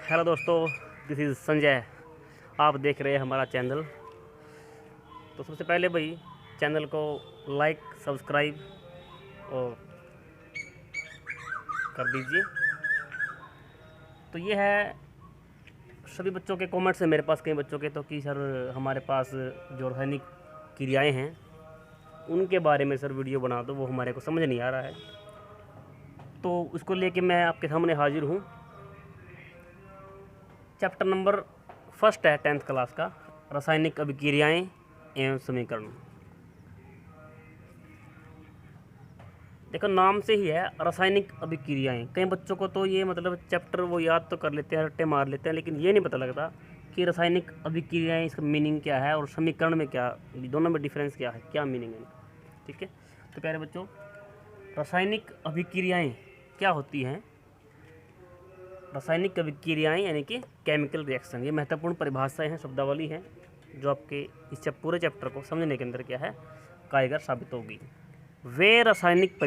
Hello दोस्तों, this is Sanjay. आप देख रहे हैं हमारा चैनल। तो सबसे पहले भाई चैनल को लाइक सब्सक्राइब और कर दीजिए। तो ये है सभी बच्चों के कमेंट्स हैं मेरे पास, कई बच्चों के, तो कि सर हमारे पास जो रासायनिक क्रियाएं हैं उनके बारे में सर वीडियो बना दो, वो हमारे को समझ नहीं आ रहा है। तो उसको लेके मैं आपके सामने हाजिर हूँ। चैप्टर नंबर फर्स्ट है 10th क्लास का, रासायनिक अभिक्रियाएं एवं समीकरण। देखो नाम से ही है रासायनिक अभिक्रियाएं। कई बच्चों को तो ये मतलब चैप्टर वो याद तो कर लेते हैं, रट्टे मार लेते हैं, लेकिन ये नहीं पता लगता कि रासायनिक अभिक्रियाएं इसका मीनिंग क्या है और समीकरण में क्या, दोनों में डिफरेंस क्या है, क्या मीनिंग है। ठीक है, तो प्यारे बच्चों, रासायनिक अभिक्रियाएं क्या होती हैं? रासायनिक अभिक्रियाएं यानी कि केमिकल रिएक्शन, ये महत्वपूर्ण परिभाषाएं हैं, शब्दावली हैं, जो आपके इस पूरे चैप्टर को समझने के अंदर क्या है, कारगर साबित होगी। वे रासायनिक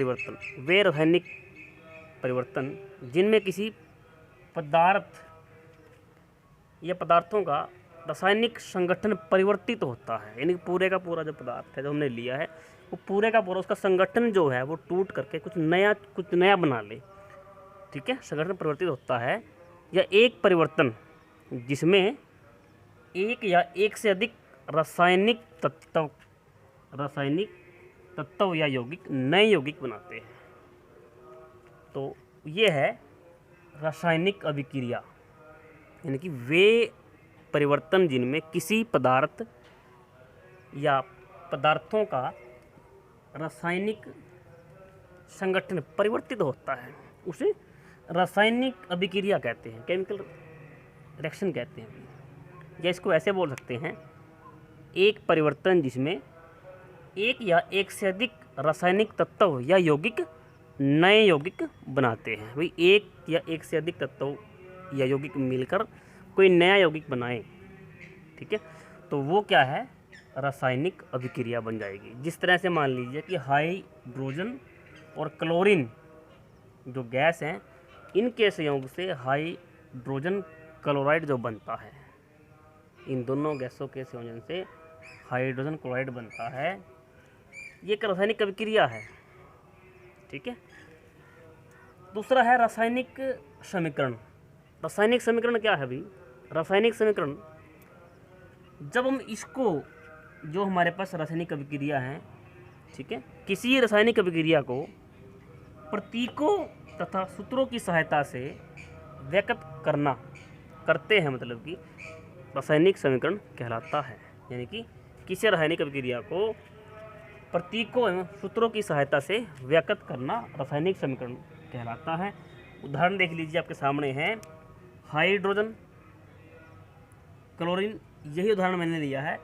परिवर्तन जिनमें किसी पदार्थ या पदार्थों का रासायनिक संगठन परिवर्तित होता है, यानी पूरे का पूरा जो पदार्थ है जो हमने लिया है वो पूरे का पूरा उसका संगठन जो है वो टूट करके कुछ नया बना ले। ठीक है, संगठन परिवर्तित होता है, या एक परिवर्तन जिसमें एक या एक से अधिक रासायनिक तत्व या यौगिक नए यौगिक बनाते हैं। तो ये है रासायनिक अभिक्रिया, यानी कि वे परिवर्तन जिनमें किसी पदार्थ या पदार्थों का रासायनिक संगठन परिवर्तित होता है, उसे रासायनिक अभिक्रिया कहते हैं, केमिकल रिएक्शन कहते हैं। या इसको ऐसे बोल सकते हैं, एक परिवर्तन जिसमें एक या एक से अधिक रासायनिक तत्व या यौगिक नए यौगिक बनाते हैं। भाई एक या एक से अधिक तत्व या यौगिक मिलकर कोई नया यौगिक बनाए, ठीक है, तो वो क्या है, रासायनिक अभिक्रिया बन जाएगी। जिस तरह से मान लीजिए कि हाइड्रोजन और क्लोरीन जो गैस हैं, इनके संयोग से हाइड्रोजन क्लोराइड जो बनता है, इन दोनों गैसों के संयोजन से हाइड्रोजन क्लोराइड बनता है, ये एक रासायनिक अभिक्रिया है। ठीक है, दूसरा है रासायनिक समीकरण। रासायनिक समीकरण क्या है भाई? रासायनिक समीकरण, जब हम इसको, जो हमारे पास रासायनिक अभिक्रिया है, ठीक है, किसी रासायनिक अभिक्रिया को प्रतीकों तथा सूत्रों की सहायता से व्यक्त करते हैं, मतलब कि रासायनिक समीकरण कहलाता है। यानी कि किसी रासायनिक अभिक्रिया को प्रतीकों एवं सूत्रों की सहायता से व्यक्त करना रासायनिक समीकरण कहलाता है। उदाहरण देख लीजिए, आपके सामने है हाइड्रोजन क्लोरीन, यही उदाहरण मैंने लिया है।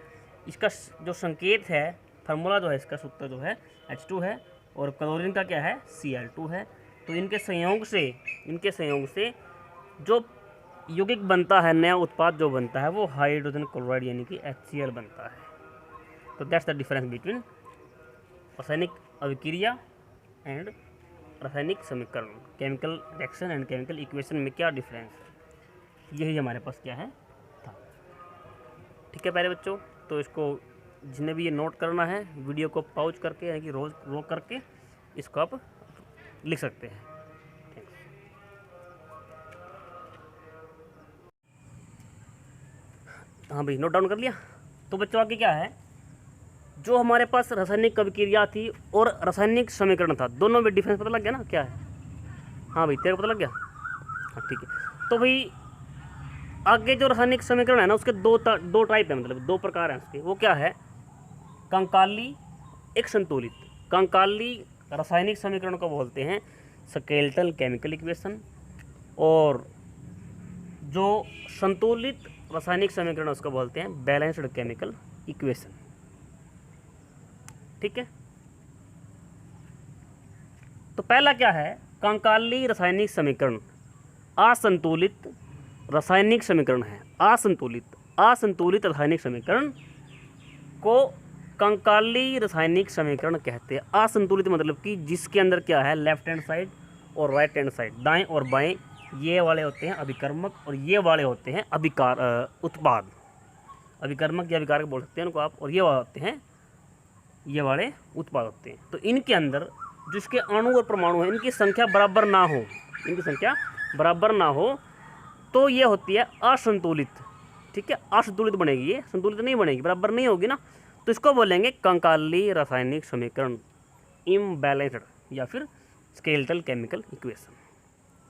इसका जो संकेत है, फार्मूला जो है, इसका सूत्र जो है H2 है, और क्लोरीन का क्या है, Cl2 है। तो इनके संयोग से जो यौगिक बनता है, नया उत्पाद जो बनता है, वो हाइड्रोजन क्लोराइड यानी कि HCl बनता है। तो दैट्स द डिफरेंस बिटवीन रासायनिक अभिक्रिया एंड रासायनिक समीकरण। Chemical reaction and chemical equation में क्या डिफरेंस है, यही हमारे पास क्या है था। ठीक है प्यारे बच्चों, तो इसको जिन्हें भी ये नोट करना है, वीडियो को पॉज करके यानी कि रोज रोक करके इसको आप लिख सकते हैं। हाँ भाई, नोट डाउन कर लिया। तो बच्चों आगे क्या है, जो हमारे पास रासायनिक अभिक्रिया थी और रासायनिक समीकरण था, दोनों में डिफरेंस पता लग गया ना, क्या है? हाँ भाई, तेरे को पता लग गया? हाँ ठीक है। तो भाई आगे जो रासायनिक समीकरण है ना, उसके दो टाइप है, मतलब दो प्रकार हैं उसके। वो क्या है, कंकाली, एक संतुलित। कंकाली रासायनिक समीकरण को बोलते हैं स्केलेटल केमिकल इक्वेशन, और जो संतुलित रासायनिक समीकरण उसको बोलते हैं बैलेंस्ड केमिकल इक्वेशन। ठीक है, तो पहला क्या है, कंकाली रासायनिक समीकरण असंतुलित रासायनिक समीकरण है। असंतुलित रासायनिक समीकरण को कंकाली रासायनिक समीकरण कहते हैं। असंतुलित मतलब कि जिसके अंदर क्या है, लेफ्ट हैंड साइड और राइट हैंड साइड, दाएं और बाएं ये वाले होते हैं अभिकर्मक और ये वाले होते हैं उत्पाद। अभिकर्मक या अभिकारक बोल सकते हैं उनको आप, और ये वाले होते हैं, ये वाले उत्पाद होते हैं। तो इनके अंदर जिसके अणु और परमाणु हैं इनकी संख्या बराबर ना हो, इनकी संख्या बराबर ना हो तो ये होती है असंतुलित। ठीक है, असंतुलित बनेगी, ये संतुलित नहीं बनेगी, बराबर नहीं होगी ना, तो इसको बोलेंगे कंकाली रासायनिक समीकरण, इम्बैलेंस्ड या फिर स्केलेटल केमिकल इक्वेशन।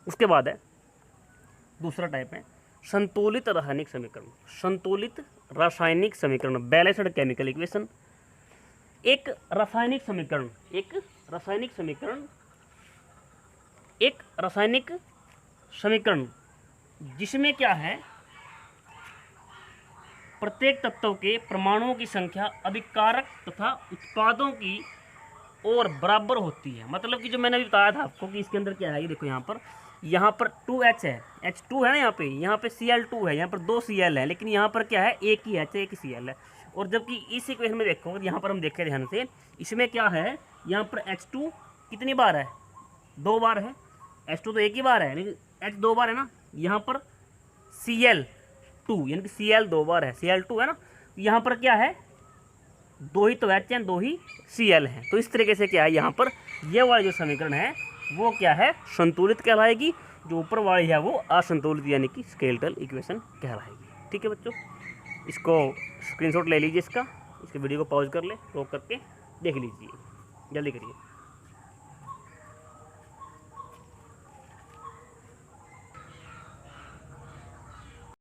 उसके बाद है दूसरा टाइप है संतुलित रासायनिक समीकरण। संतुलित रासायनिक समीकरण, बैलेंस्ड केमिकल इक्वेशन। एक रासायनिक समीकरण जिसमें क्या है, प्रत्येक तत्व के परमाणुओं की संख्या अभिकारक तथा उत्पादों की और बराबर होती है। मतलब कि जो मैंने अभी बताया था आपको कि इसके अंदर क्या है, ये देखो यहाँ पर 2H है, H2 है ना, यहाँ पे Cl2 है, यहाँ पर 2 Cl है, लेकिन यहाँ पर क्या है, एक ही H है, एक ही Cl है। और जबकि इस इक्वेशन में देखो, यहाँ पर हम देखें ध्यान से, इसमें क्या है, यहाँ पर H2 कितनी बार है, 2 बार है, H2 तो एक ही बार है, लेकिन H 2 बार है ना। यहाँ पर Cl2 यानी कि Cl 2 बार है, Cl2 है ना, यहाँ पर क्या है, 2 ही तो H हैं, 2 ही Cl हैं। तो इस तरीके से क्या है, यहाँ पर ये वाली जो समीकरण है वो क्या है, संतुलित कहलाएगी, जो ऊपर वाली है वो असंतुलित यानी कि स्केलेटल इक्वेशन कहलाएगी। ठीक है बच्चों, इसको स्क्रीनशॉट ले लीजिए इसका, इसके वीडियो को पॉज कर ले, रोक करके देख लीजिए, जल्दी करिए।